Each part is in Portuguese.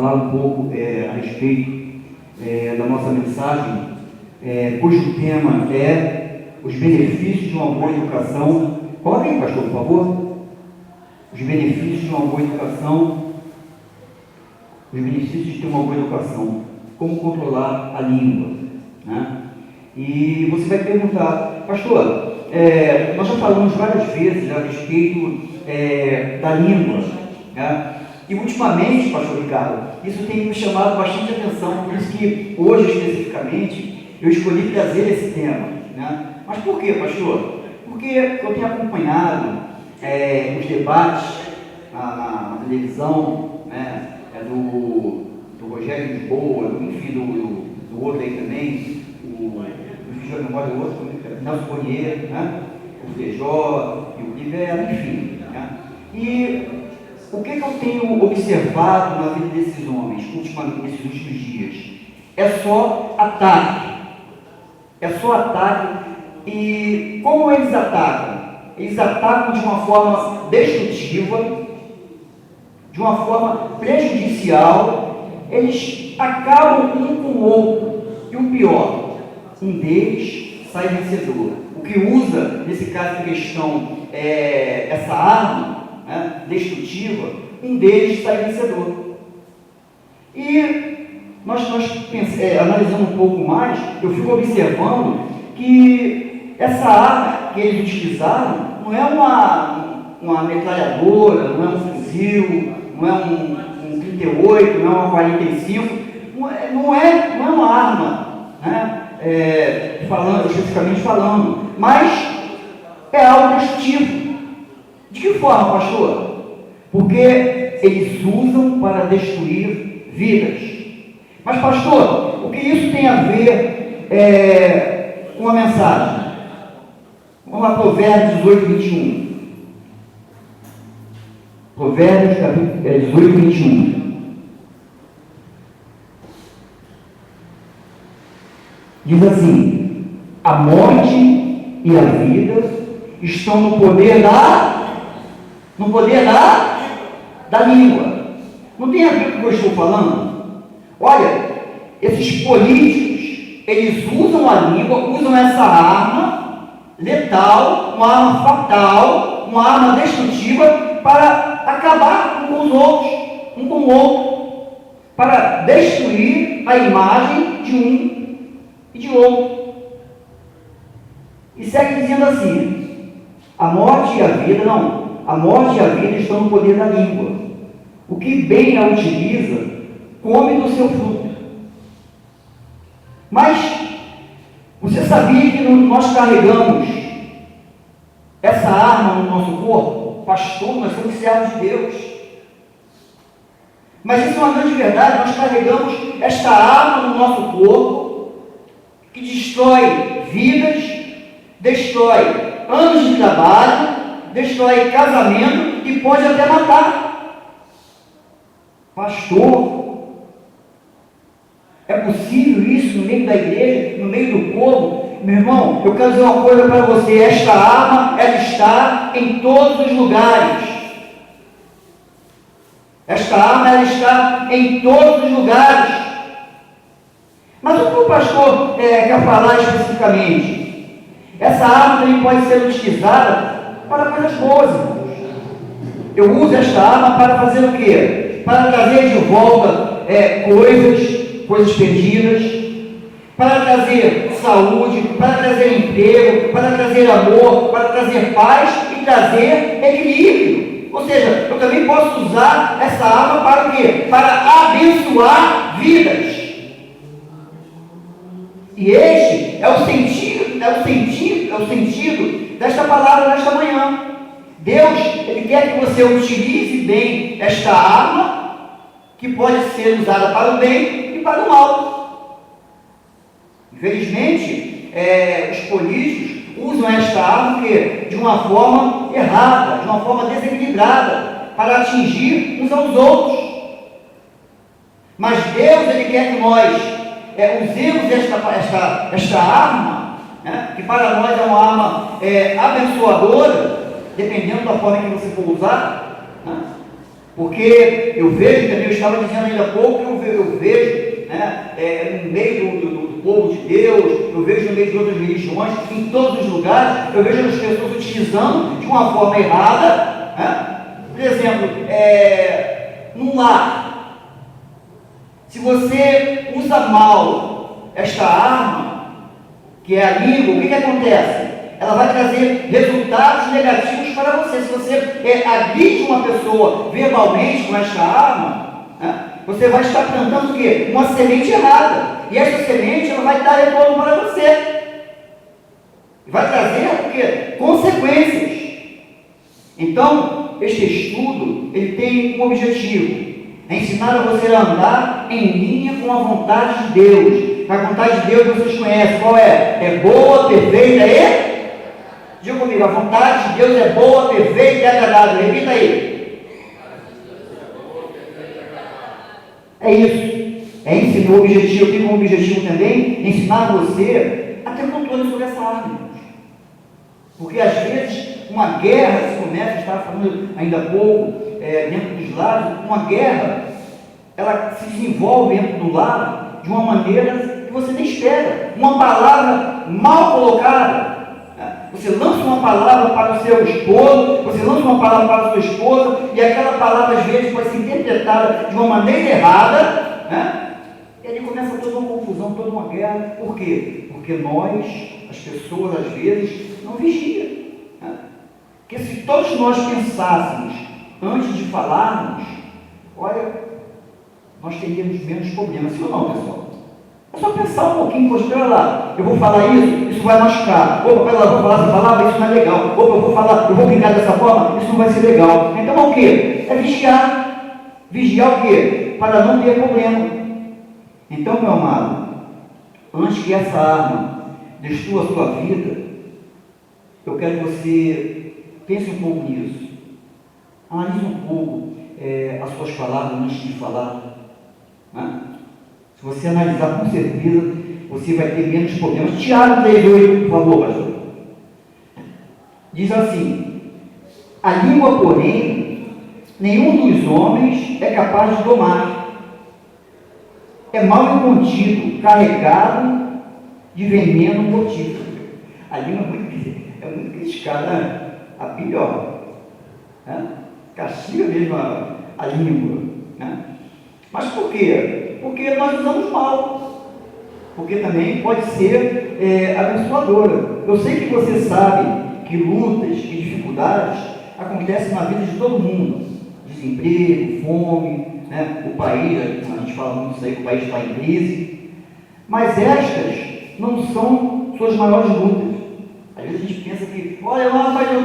Falar um pouco a respeito da nossa mensagem, cujo tema é os benefícios de uma boa educação. Coloca aí, pastor, por favor. Os benefícios de uma boa educação. Os benefícios de ter uma boa educação. Como controlar a língua, né? E você vai perguntar, pastor, nós já falamos várias vezes a respeito da língua, né? E ultimamente, pastor Ricardo, isso tem me chamado bastante atenção, por isso que hoje especificamente eu escolhi trazer esse tema, né? Mas por quê, pastor? Porque eu tenho acompanhado os debates na televisão, né? Do Rogério Lisboa, enfim, do outro aí também, o memória do outro, Nelson Conier, né? O Feijó, e o Rivera, enfim, né? E o que eu tenho observado na vida desses homens, ultimamente, nesses últimos dias? É só ataque. É só ataque. E como eles atacam? Eles atacam de uma forma destrutiva, de uma forma prejudicial. Eles acabam um com o outro. E o pior, um deles sai vencedor. O que usa, nesse caso em questão, essa arma, né, destrutiva, um deles sai vencedor. E nós analisando um pouco mais, eu fico observando que essa arma que eles utilizaram não é uma metralhadora, não é um fuzil, não é um 38, não é uma 45, não é uma arma, né, especificamente falando, mas é algo destrutivo. De que forma, pastor? Porque eles usam para destruir vidas. Mas, pastor, o que isso tem a ver com a mensagem? Vamos lá, Provérbios 18, 21. Provérbios 18, 21. Diz assim: a morte e a vida estão no poder da língua. Não tem a ver com o que eu estou falando? Olha, esses políticos, eles usam a língua, usam essa arma letal, uma arma fatal, uma arma destrutiva para acabar com os outros, um com o outro, para destruir a imagem de um e de outro. E segue dizendo assim: a morte e a vida estão no poder da língua. O que bem a utiliza, come do seu fruto. Mas, você sabia que nós carregamos essa arma no nosso corpo? Pastor, nós somos servos de Deus. Mas isso é uma grande verdade, nós carregamos esta arma no nosso corpo, que destrói vidas, destrói anos de trabalho, destrói casamento e pode até matar. Pastor, é possível isso no meio da igreja, no meio do povo? Meu irmão, eu quero dizer uma coisa para você: esta arma, ela está em todos os lugares. Esta arma, ela está em todos os lugares. Mas o que o pastor quer falar especificamente? Essa arma também pode ser utilizada para coisas boas, irmãos. Eu uso esta arma para fazer o quê? Para trazer de volta coisas perdidas, para trazer saúde, para trazer emprego, para trazer amor, para trazer paz e trazer equilíbrio. Ou seja, eu também posso usar essa arma para o quê? Para abençoar vidas. E este é o sentido desta palavra nesta manhã. Deus, Ele quer que você utilize bem esta arma, que pode ser usada para o bem e para o mal. Infelizmente, os políticos usam esta arma de uma forma errada, de uma forma desequilibrada, para atingir uns aos outros. Mas Deus, Ele quer que nós usemos esta arma, né, que para nós é uma arma abençoadora, dependendo da forma que você for usar, né? Porque eu vejo também, eu estava dizendo ainda há pouco, eu vejo, né, no meio do povo de Deus, eu vejo no meio de outras religiões, em todos os lugares, eu vejo as pessoas utilizando de uma forma errada, né? Por exemplo, num lar, se você usa mal esta arma, que é a língua, o que acontece? Ela vai trazer resultados negativos para você. Se você agride uma pessoa verbalmente com esta arma, né, você vai estar plantando o quê? Uma semente errada. E essa semente ela vai dar retorno para você. Vai trazer o quê? Consequências. Então, este estudo, ele tem um objetivo. É ensinar a você a andar em linha com a vontade de Deus. A vontade de Deus vocês conhecem. Qual é? É boa, perfeita e... Diga comigo, a vontade de Deus é boa, perfeita e agradável. Repita aí. É isso. É ensinar o objetivo. Eu tenho como objetivo também ensinar você a ter controle sobre essa arma. Porque às vezes uma guerra se começa, estava falando ainda há pouco, dentro dos lares, uma guerra, ela se desenvolve dentro do lar de uma maneira que você nem espera. Uma palavra mal colocada. Você lança uma palavra para o seu esposo, você lança uma palavra para a sua esposa, e aquela palavra às vezes pode ser interpretada de uma maneira errada, né? E ali começa toda uma confusão, toda uma guerra. Por quê? Porque nós, as pessoas às vezes, não vigiam, né? Porque se todos nós pensássemos antes de falarmos, olha, nós teríamos menos problemas, sim ou não, pessoal? É só pensar um pouquinho, poxa, espera lá, eu vou falar isso vai machucar. Opa, pera lá, eu vou falar essa palavra, isso não é legal. Opa, eu vou brincar dessa forma, isso não vai ser legal. Então é o quê? É vigiar. Vigiar o quê? Para não ter problema. Então, meu amado, antes que essa arma destrua a sua vida, eu quero que você pense um pouco nisso. Analise um pouco as suas palavras antes de falar, né? Se você analisar, com certeza, você vai ter menos problemas. Tiago 3,8, por favor, pastor. Diz assim: a língua, porém, nenhum dos homens é capaz de domar. É mal incontido, carregado de veneno mortífero. A língua é muito criticada, né? A Bíblia, né? Castiga mesmo a língua, né? Mas por quê? Porque nós usamos mal. Porque também pode ser abençoadora. Eu sei que você sabe que lutas e dificuldades acontecem na vida de todo mundo. Desemprego, fome, né? O país, a gente fala muito isso aí, que o país está em crise. Mas estas não são suas maiores lutas. Às vezes a gente pensa que, olha lá, mas eu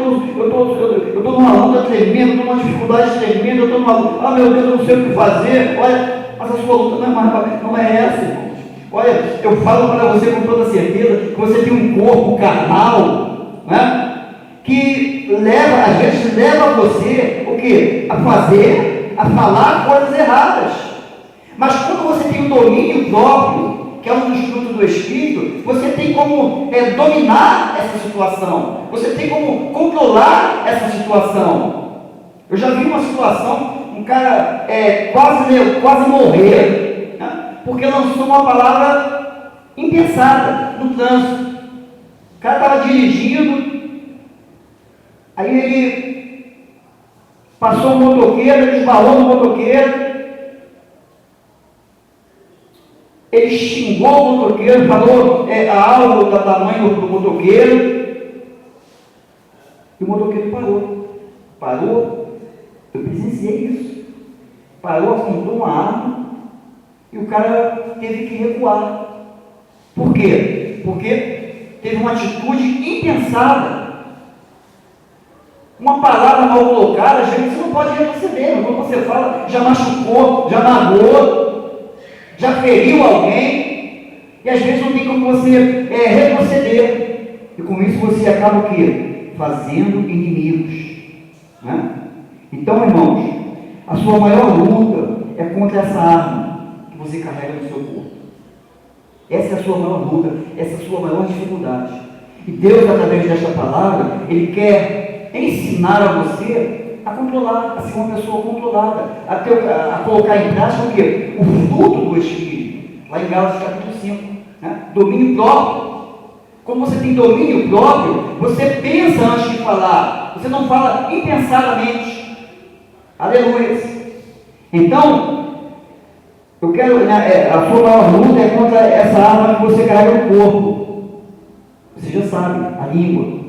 estou numa luta tremenda, estou numa dificuldade tremenda, eu estou numa luta, meu Deus, eu não sei o que fazer. Olha, mas a sua luta não é essa, irmãos. Olha, eu falo para você com toda certeza que você tem um corpo carnal, né? Que às vezes leva você o quê? A fazer, a falar coisas erradas. Mas quando você tem o domínio próprio, que é um dos frutos do Espírito, você tem como dominar essa situação. Você tem como controlar essa situação. Eu já vi uma situação, um cara quase morrer, né? Porque lançou uma palavra impensada no trânsito. O cara estava dirigindo, aí ele passou um motoqueiro, ele esbarrou no motoqueiro, ele xingou o motoqueiro, falou algo do tamanho do motoqueiro, e o motoqueiro parou, eu presenciei isso, parou, apontou uma arma, e o cara teve que recuar. Por quê? Porque teve uma atitude impensada. Uma palavra mal colocada, às vezes você não pode retroceder. Quando você fala, já machucou, já magoou, já feriu alguém, e às vezes não tem como você retroceder. E com isso você acaba o quê? Fazendo inimigos, né? Então, irmãos, a sua maior luta é contra essa arma que você carrega no seu corpo. Essa é a sua maior luta, essa é a sua maior dificuldade. E Deus, através desta palavra, Ele quer ensinar a você a controlar, a ser uma pessoa controlada, a colocar em prática o quê? O fruto do Espírito, lá em Gálatas capítulo 5, né? Domínio próprio. Como você tem domínio próprio, você pensa antes de falar, você não fala impensadamente. Aleluia. Então, eu quero, a sua maior luta é contra essa arma que você carrega no corpo. Você já sabe, a língua.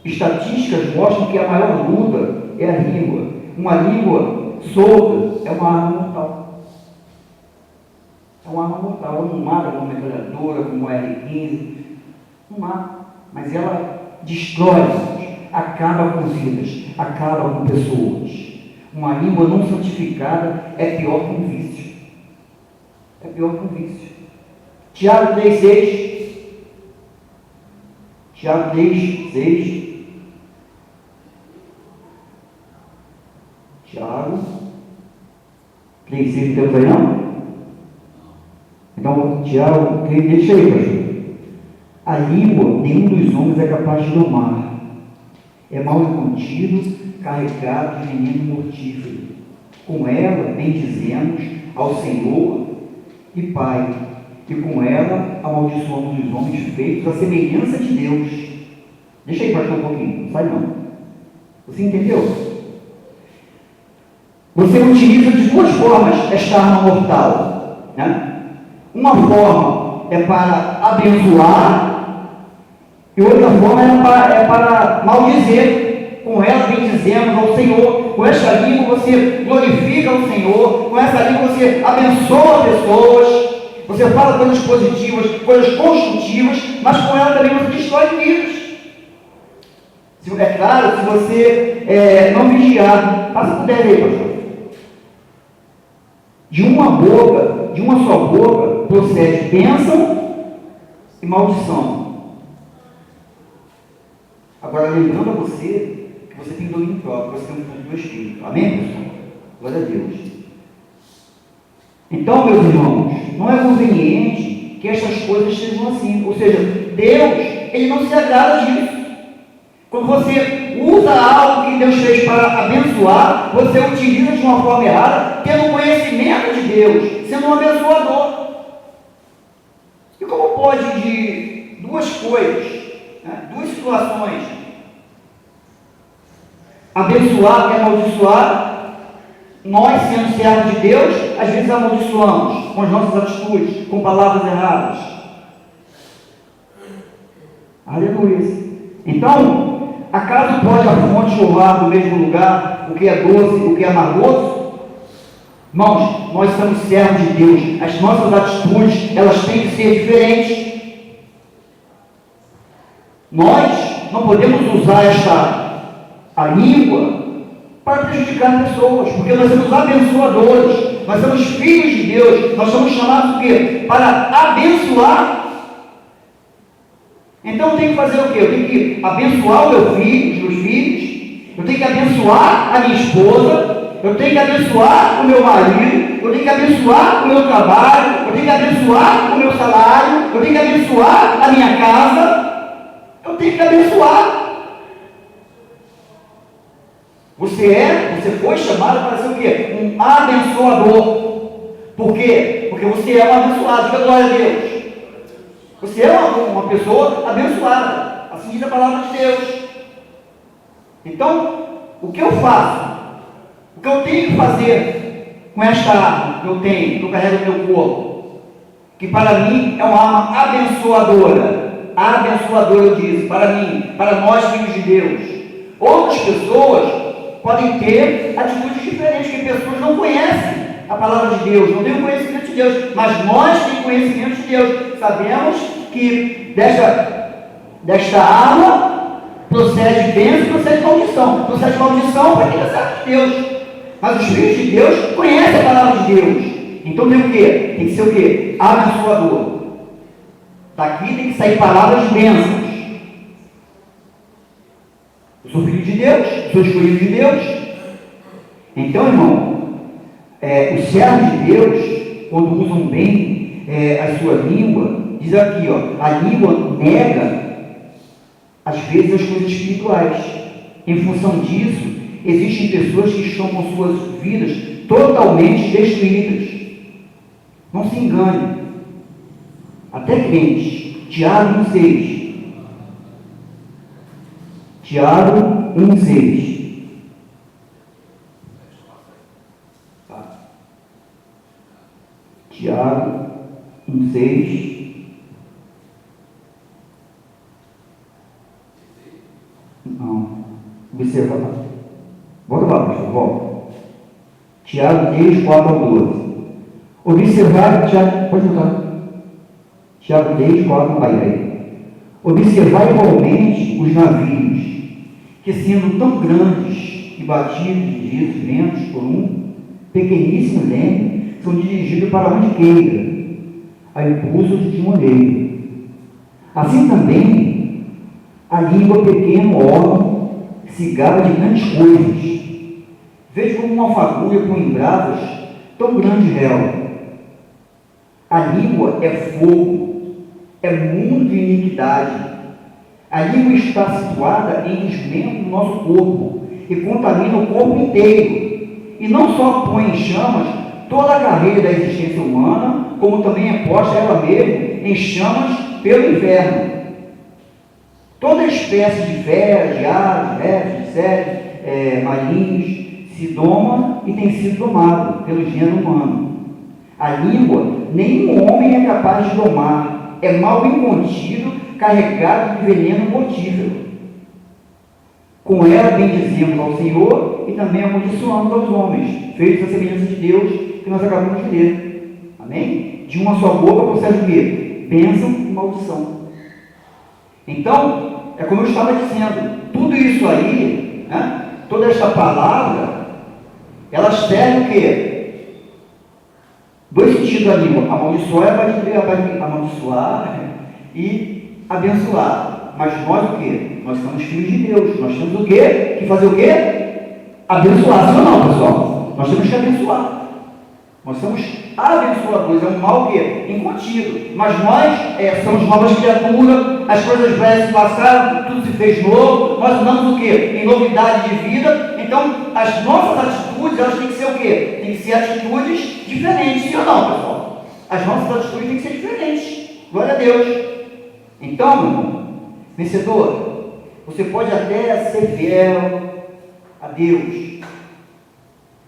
Estatísticas mostram que a maior luta é a língua. Uma língua solta é uma arma mortal. É uma arma mortal. Ela não mata com uma metralhadora, com uma R15. Não mata. Mas ela destrói, acaba com vidas, acaba com pessoas. Uma língua não santificada é pior que um vício. É pior que um vício. Tiago 3,6. Tiago 3,6. Tiago 3,6, não temos aí não? Então, Tiago, deixa aí, pastor. A língua, nenhum dos homens é capaz de domar. É mal incontido, carregado de veneno mortífero. Com ela bendizemos ao Senhor e Pai, e com ela amaldiçoamos os homens feitos à semelhança de Deus. Deixa aí, pastor, um pouquinho, não sai não. Você entendeu? Você utiliza de duas formas esta arma mortal, né? Uma forma é para abençoar, e outra forma é para maldizer. Com ela bendizemos ao Senhor. Com esta língua você glorifica o Senhor. Com essa língua você abençoa pessoas. Você fala coisas positivas, coisas construtivas, mas com ela também você destrói vidas. É claro, se você não vigiar, passa por 10 aí, pastor. De uma só boca, procede bênção e maldição. Agora, lembrando a você que você tem domínio próprio, você tem um fruto do Espírito. Amém, pessoal? Glória a Deus. Então, meus irmãos, não é conveniente que estas coisas sejam assim. Ou seja, Deus, Ele não se agrada disso. Quando você usa algo que Deus fez para abençoar, você utiliza de uma forma errada, tendo conhecimento de Deus, sendo um abençoador. E como pode de duas coisas, né, duas situações, abençoar e amaldiçoar? Nós, sendo servos de Deus, às vezes amaldiçoamos com as nossas atitudes, com palavras erradas. Aleluia. Então, acaso pode a fonte jorrar do mesmo lugar o que é doce e o que é amargoso? Irmãos, nós somos servos de Deus. As nossas atitudes, elas têm que ser diferentes. Nós não podemos usar a língua para prejudicar pessoas, porque nós somos abençoadores, nós somos filhos de Deus, nós somos chamados o quê? Para abençoar. Então eu tenho que fazer o quê? Eu tenho que abençoar o meu filho, os meus filhos, eu tenho que abençoar a minha esposa, eu tenho que abençoar o meu marido, eu tenho que abençoar o meu trabalho, eu tenho que abençoar o meu salário, eu tenho que abençoar a minha casa, eu tenho que abençoar. Você foi chamado para ser o quê? Um abençoador. Por quê? Porque você é um abençoado, diga glória a Deus. Você é uma pessoa abençoada, assim diz a palavra de Deus. Então, o que eu faço? O que eu tenho que fazer com esta arma que eu tenho, que eu carrego no meu corpo? Que para mim é uma arma abençoadora. Abençoadora, eu disse, para mim, para nós filhos de Deus. Outras pessoas podem ter atitudes diferentes, que pessoas não conhecem a palavra de Deus, não têm o conhecimento de Deus, mas nós temos conhecimento de Deus. Sabemos que desta arma procede bênção e procede maldição. Procede maldição para quem é servo de Deus. Mas os filhos de Deus conhecem a palavra de Deus. Então tem o quê? Tem que ser o quê? Abençoador. Daqui tem que sair palavras de bênçãos. Eu sou filho de Deus, sou escolhido de Deus. Então, irmão, os servos de Deus, quando usam bem a sua língua, diz aqui, ó, a língua nega, às vezes, as coisas espirituais. Em função disso, existem pessoas que estão com suas vidas totalmente destruídas. Não se engane. Até crentes. Tiago 1,6. Tiago 1,6. Tiago 1,6. Não. Observa lá. Volta lá, pastor, volta. Tiago 3, 4 ao 12. Observar, Tiago, pode voltar. Tiago 3, 4, aí. Observar igualmente os navios, que sendo tão grandes e batidos de ventos por um pequeníssimo leme, são dirigidos para onde queira, a impulso de timoneiro. Assim também, a língua pequeno órgão se gaba de grandes coisas. Veja como uma fagulha com embradas tão grande réu. A língua é fogo, é mundo de iniquidade. A língua está situada entre os membros do nosso corpo e contamina o corpo inteiro. E não só põe em chamas toda a carreira da existência humana, como também é posta ela mesma em chamas pelo inferno. Toda espécie de feras, de aves, répteis, insetos, marinhos, se doma e tem sido domado pelo gênero humano. A língua, nenhum homem é capaz de domar, é mal incontido, carregado de veneno mortífero. Com ela bendizemos ao Senhor e também amaldiçoamos aos homens, feitos à semelhança de Deus, que nós acabamos de ler. Amém? De uma só boca procede o quê? Bênção e maldição. Então, é como eu estava dizendo, tudo isso aí, né, toda esta palavra, elas servem o quê? Dois sentidos da língua: amaldiçoar e abençoar. Mas nós o quê? Nós somos filhos de Deus. Nós temos o quê? Que fazer o quê? Abençoar. Sim ou não, pessoal? Nós temos que abençoar. Nós somos abençoadores. É um mal quê? Incontido. Mas nós somos novas criaturas. As coisas velhas se passaram, tudo se fez novo. Nós andamos o quê? Em novidade de vida. Então, as nossas atitudes, elas têm que ser o quê? Tem que ser atitudes diferentes, sim ou não, pessoal? As nossas atitudes têm que ser diferentes. Glória a Deus. Então, meu irmão, vencedor, você pode até ser fiel a Deus.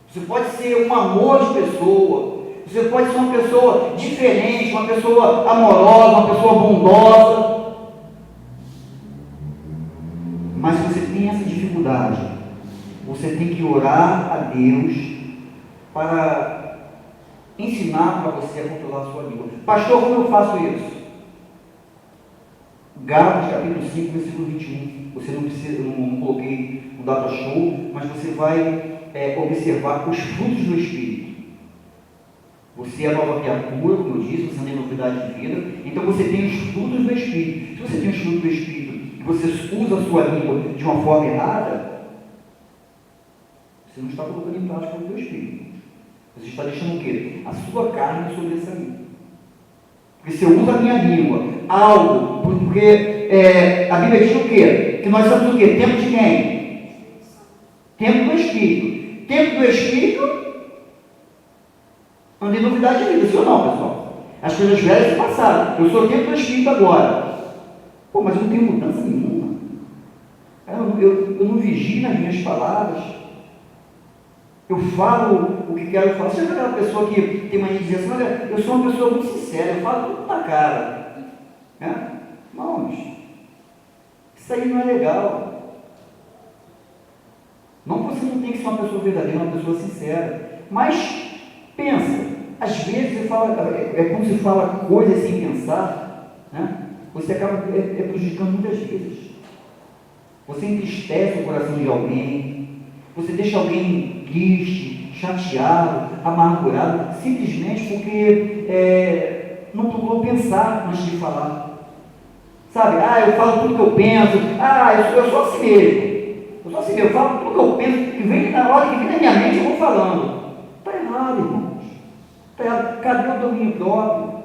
Você pode ser um amor de pessoa. Você pode ser uma pessoa diferente, uma pessoa amorosa, uma pessoa bondosa. Mas se você tem essa dificuldade, você tem que orar a Deus para ensinar para você a controlar a sua língua. Pastor, como eu faço isso? Gálatas capítulo 5, versículo 21. Você não precisa, eu não coloquei o data show, mas você vai observar os frutos do Espírito. Você é nova criatura, como eu disse, você tem novidade de vida, então você tem os frutos do Espírito. Se você tem os frutos do Espírito e você usa a sua língua de uma forma errada, você não está colocando em prática o teu Espírito. Você está deixando o quê? A sua carne sobressair. Porque se eu uso a minha língua, algo, porque a Bíblia diz o quê? Que nós somos o quê? Tempo de quem? Tempo do Espírito. Tempo do Espírito anda em novidade de vida, sim ou não, pessoal? As coisas velhas se passaram. Eu sou o tempo do Espírito agora. Pô, mas eu não tenho mudança nenhuma. Eu não vigio nas minhas palavras. Eu falo o que quero falar. Você é aquela pessoa que tem mania de dizer assim: olha, eu sou uma pessoa muito sincera, eu falo tudo na cara. Irmãos, isso aí não é legal. Não que você não tem que ser uma pessoa verdadeira, uma pessoa sincera. Mas, pensa, às vezes quando você fala coisas sem pensar, né, você acaba prejudicando muitas vezes. Você entristece o coração de alguém, você deixa alguém triste, chateado, amargurado, simplesmente porque não procurou pensar antes de falar. Sabe? Eu falo tudo que eu penso. Eu sou assim mesmo. Eu sou assim mesmo, eu falo tudo que eu penso, que vem na hora que vem na minha mente, eu vou falando. Está errado, irmãos. Está errado. Cadê o domínio próprio?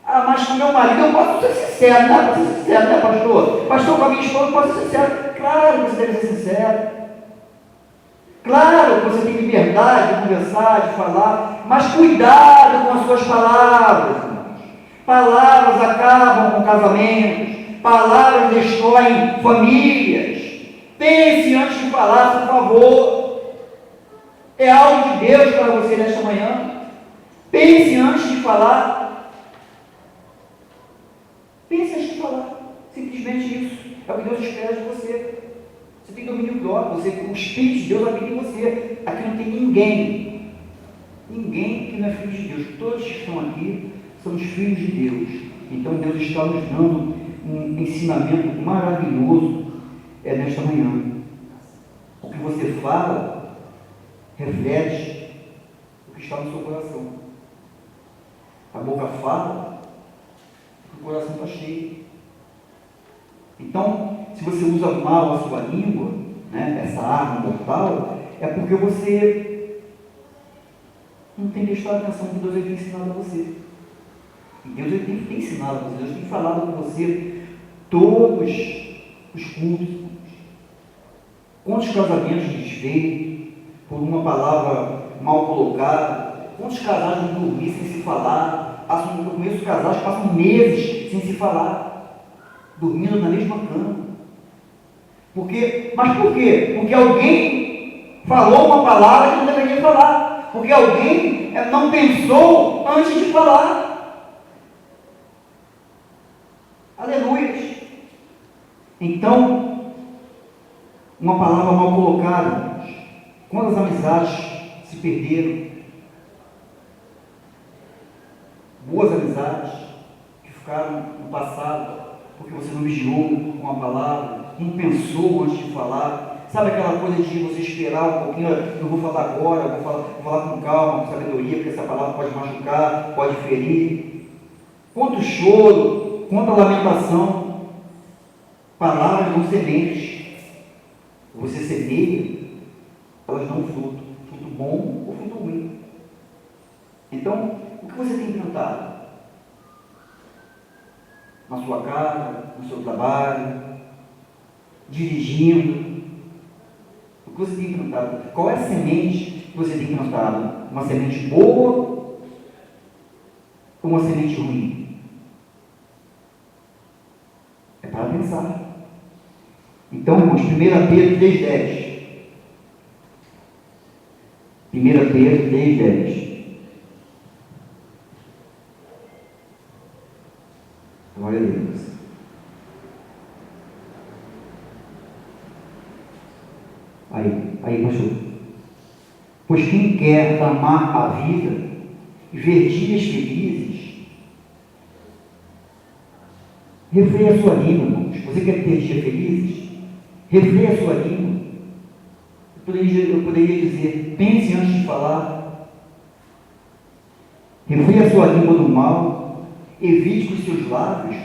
Mas com meu marido eu posso ser sincero, né? Pastor? Pastor, com a minha esposa eu posso ser sincero. Claro que você deve ser sincero. Claro que você tem liberdade de conversar, de falar, mas cuidado com as suas palavras, irmãos. Palavras acabam com casamentos, palavras destroem famílias. Pense antes de falar, por favor. É algo de Deus para você nesta manhã. Pense antes de falar. Pense antes de falar. Simplesmente isso. É o que Deus espera de você. Você tem domínio próprio. O Espírito de Deus habita em você. Aqui não tem ninguém. Ninguém que não é filho de Deus. Todos que estão aqui somos filhos de Deus. Então Deus está nos dando um ensinamento maravilhoso nesta manhã. O que você fala reflete o que está no seu coração. A boca fala, o coração está cheio. Então, se você usa mal a sua língua, né, essa arma mortal, é porque você não tem prestado atenção que Deus tem ensinado a você. E Deus tem ensinado a você, Deus tem falado com você todos os cultos. Quantos casamentos desfeitos por uma palavra mal colocada? Quantos casais não dormem sem se falar? Eu conheço casais que passam meses sem se falar, dormindo na mesma cama. Mas por quê? Porque alguém falou uma palavra que não deveria falar. Porque alguém não pensou antes de falar. Aleluia. Então, uma palavra mal colocada, quantas amizades se perderam? Boas amizades que ficaram no passado, porque você não vigiou uma palavra, não pensou antes de falar. Sabe aquela coisa de você esperar um pouquinho, eu vou falar agora, vou falar com calma, com sabedoria, porque essa palavra pode machucar, pode ferir. Quanto choro, quanta lamentação. Palavras dão sementes. Você semeia, elas dão fruto bom ou fruto ruim. Então, o que você tem plantado? Na sua casa, no seu trabalho, dirigindo? O que você tem plantado? Qual é a semente que você tem plantado? Uma semente boa ou uma semente ruim? É para pensar. Então, irmãos, 1 Pedro 3,10. 1 Pedro 3,10. Glória a Deus. Aí, pastor. Pois quem quer amar a vida e ver dias felizes, refreia a sua língua, irmãos. Você quer ter dias felizes? Refreia a sua língua. Eu poderia dizer, pense antes de falar. Refreia a sua língua do mal. Evite que os seus lábios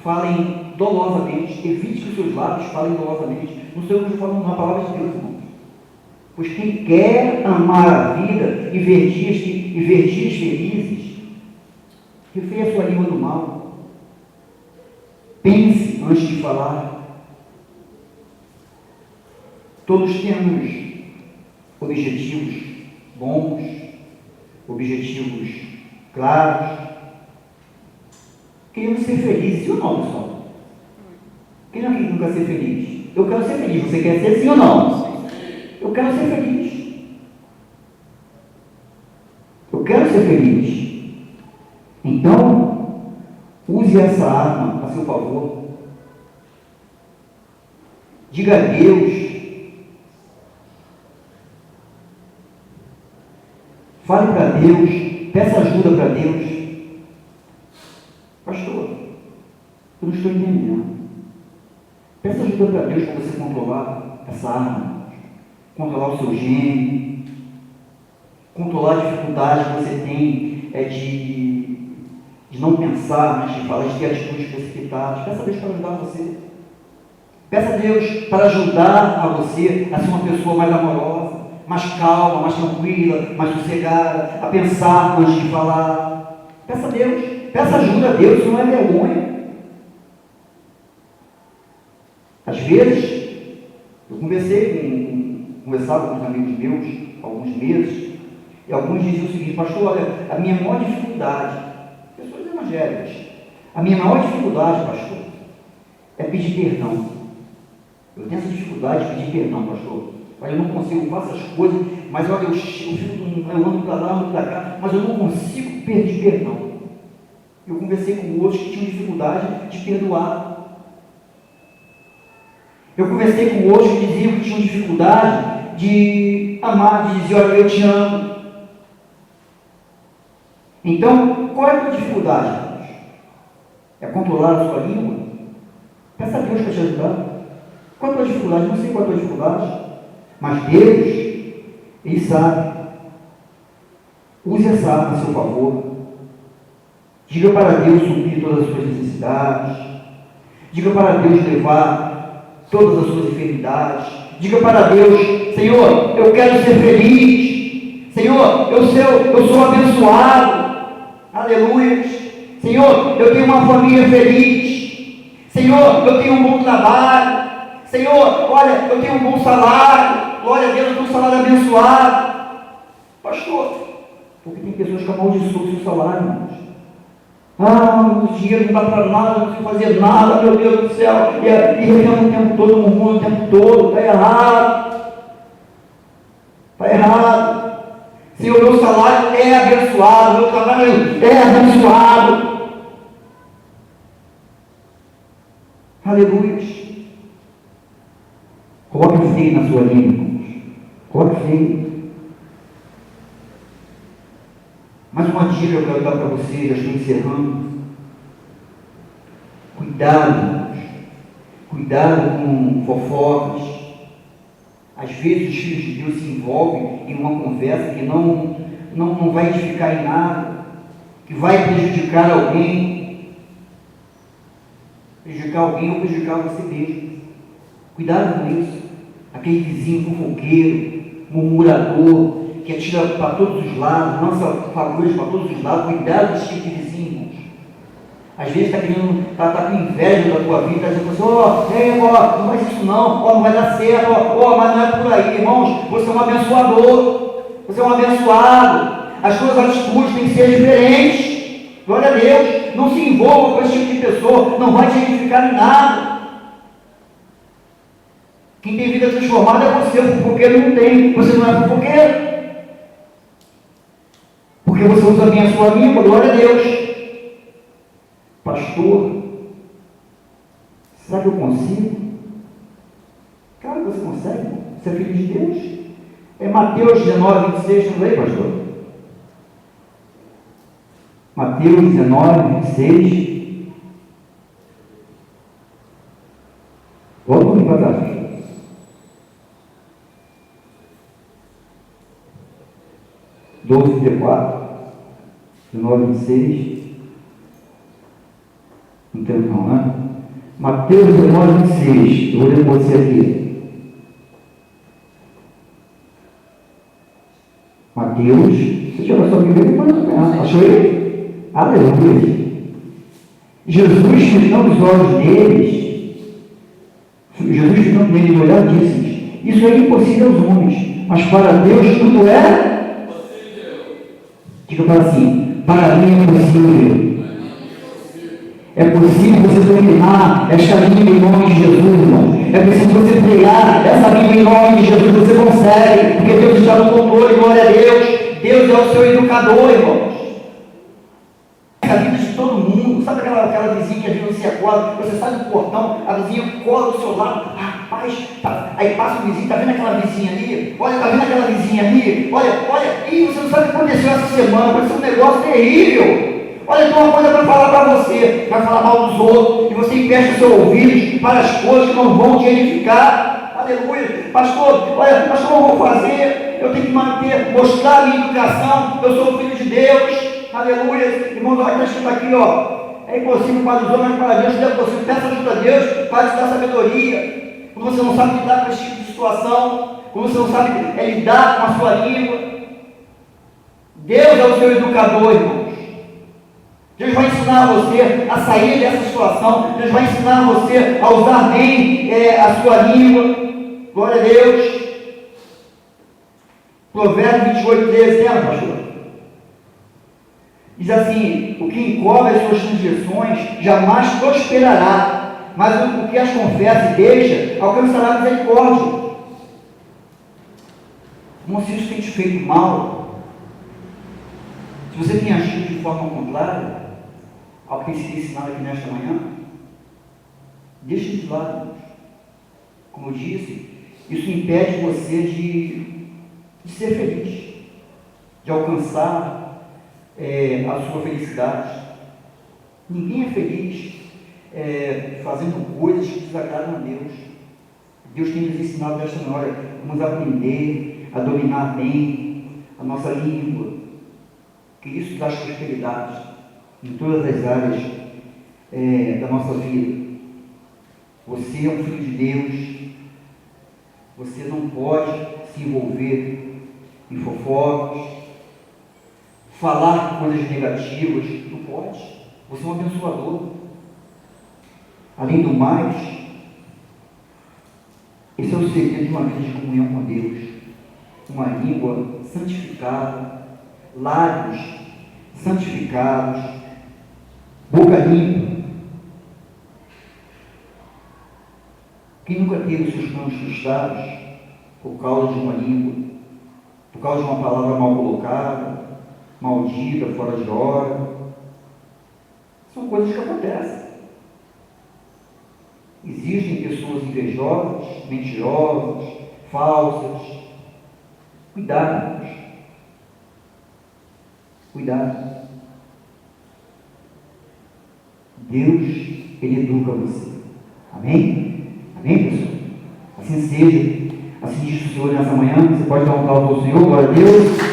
falem dolosamente. Evite que os seus lábios falem dolosamente. Não sei o que eu falo na palavra de Deus, irmãos. Pois quem quer amar a vida e ver dias felizes, refreia a sua língua do mal. Pense antes de falar. Todos temos objetivos bons, objetivos claros. Queremos ser felizes, sim ou não, pessoal? Quem não quer ser feliz? Eu quero ser feliz. Você quer ser, sim ou não? Eu quero ser feliz. Eu quero ser feliz. Então, use essa arma a seu favor. Diga a Deus. Fale para Deus, peça ajuda para Deus. Pastor, eu não estou entendendo. Peça ajuda para Deus para você controlar essa arma, controlar o seu gênio, controlar a dificuldade que você tem de não pensar antes de falar, de ter atitudes precipitadas. Peça a Deus para ajudar você. Peça a Deus para ajudar a você a ser uma pessoa mais amorosa, mais calma, mais tranquila, mais sossegada, a pensar antes de falar. Peça a Deus, peça ajuda a Deus, isso não é vergonha. Às vezes, eu conversei com conversava com uns amigos meus, há alguns meses, e alguns diziam o seguinte: pastor, olha, a minha maior dificuldade, pessoas evangélicas, a minha maior dificuldade, pastor, é pedir perdão. Eu tenho essa dificuldade de pedir perdão, pastor. Olha, eu não consigo, eu faço as coisas, mas olha, eu ando para lá, ando para cá, mas eu não consigo pedir perdão. Eu conversei com outros que tinham dificuldade de perdoar. Eu conversei com outros que diziam que tinham dificuldade de amar, de dizer: olha, eu te amo. Então, qual é a tua dificuldade, irmãos? É controlar a sua língua? Peça a Deus para te ajudar. Qual é a tua dificuldade? Não sei qual é a tua dificuldade, mas Deus, Ele sabe. Use essa arma a seu favor. Diga para Deus suprir todas as suas necessidades. Diga para Deus levar todas as suas enfermidades. Diga para Deus: Senhor, eu quero ser feliz. Senhor, eu sou abençoado. Aleluia. Senhor, eu tenho uma família feliz. Senhor, eu tenho um bom trabalho. Senhor, olha, eu tenho um bom salário. Glória a Deus, eu tenho um salário abençoado. Pastor, porque tem pessoas que amaldiçoam o seu salário, irmãos. O dinheiro não dá para nada, não consigo fazer nada, meu Deus do céu. E reclama o tempo todo, murmura o tempo todo. Está errado. Está errado. Senhor, meu salário é abençoado, meu trabalho é abençoado. Aleluia. Coloque freio na sua língua, irmãos. Coloque freio. Mais uma dica que eu quero dar para vocês, já estou encerrando. Cuidado, irmãos. Cuidado com fofocas. Às vezes os filhos de Deus se envolvem em uma conversa que não vai edificar em nada, que vai prejudicar alguém. Prejudicar alguém ou prejudicar você mesmo. Cuidado com isso. Aquele vizinho fofoqueiro, murmurador, que atira para todos os lados, lança fagulhas para todos os lados. Cuidado desse tipo de vizinho, irmãos. Às vezes está com inveja da tua vida, está dizendo assim: não faz isso não vai dar certo, mas não é por aí, irmãos. Você é um abençoador, você é um abençoado. As suas atitudes têm que ser diferentes. Glória a Deus. Não se envolva com esse tipo de pessoa, não vai te edificar em nada. Quem tem vida transformada é você, o fofoqueiro não tem. Você não é fofoqueiro. Porque você usa bem a sua língua, glória a Deus. Pastor, será que eu consigo? Claro que você consegue. Você é filho de Deus. É Mateus 19, 26, não leio, pastor? Mateus 19, 26. Volta um para trás. 12:34, 19:26. Não tem não, né? Mateus 19:26. Eu vou ler para você aqui. Mateus. Você tirou sua Bíblia? Achou ele? Aleluia. Jesus, fitando os olhos deles, e olhar, disse: isso é impossível aos homens, mas para Deus tudo é. Diga para assim: para mim é possível. É possível você dominar esta língua em nome de Jesus, irmão. É possível você pregar essa língua em nome de Jesus. Você consegue, porque Deus está no controle, glória a Deus. Deus é o seu educador, irmãos. A vida de todo mundo. Sabe aquela vizinha que às vezes você acorda, você sai do portão, a vizinha cola do seu lado. Rapaz, aí passa o vizinho, está vendo aquela vizinha ali? Olha, está vendo aquela vizinha ali? Olha, e você não sabe o que aconteceu essa semana, vai ser um negócio terrível. Olha, tem uma coisa para falar para você, vai falar mal dos outros, e você empeça o seu ouvido para as coisas que não vão te edificar. Aleluia. Pastor, olha, pastor, eu vou fazer, eu tenho que mostrar a minha educação, eu sou filho de Deus. Aleluia. Irmãos, olha, está escrito aqui, é impossível para os homens, para Deus, se é possível, peça ajuda a Deus para te dar sabedoria. Quando você não sabe lidar com esse tipo de situação, quando você não sabe lidar com a sua língua, Deus é o seu educador, irmãos. Deus vai ensinar você a sair dessa situação. Deus vai ensinar você a usar bem a sua língua. Glória a Deus. Provérbios 28, 13, lembra, pastor? Diz assim: o que encobre as suas transgressões jamais prosperará, mas o que as confessa e deixa alcançará misericórdia. Irmão, se isso tem te feito mal, se você tem agido de forma contrária ao que tem sido ensinado aqui nesta manhã, deixa de lado, irmãos. Como eu disse, isso impede você de ser feliz, de alcançar a sua felicidade. Ninguém é feliz fazendo coisas que desagradam a Deus. Deus tem nos ensinado desta hora, vamos aprender a dominar bem a nossa língua, que isso traz prosperidade em todas as áreas da nossa vida. Você é um filho de Deus, você não pode se envolver em fofocas, falar coisas negativas, não pode. Você é um abençoador. Além do mais, esse é o segredo de uma vida de comunhão com Deus. Uma língua santificada, lábios santificados, boca limpa. Quem nunca teve os seus planos frustrados por causa de uma língua, por causa de uma palavra mal colocada, maldita, fora de hora? São coisas que acontecem. Existem pessoas invejosas, mentirosas, falsas. Cuidado, irmãos. Cuidado. Deus, Ele educa você. Amém? Amém, pessoal? Assim seja. Assim diz o Senhor nessa manhã. Você pode dar um aplauso ao Senhor, glória a Deus.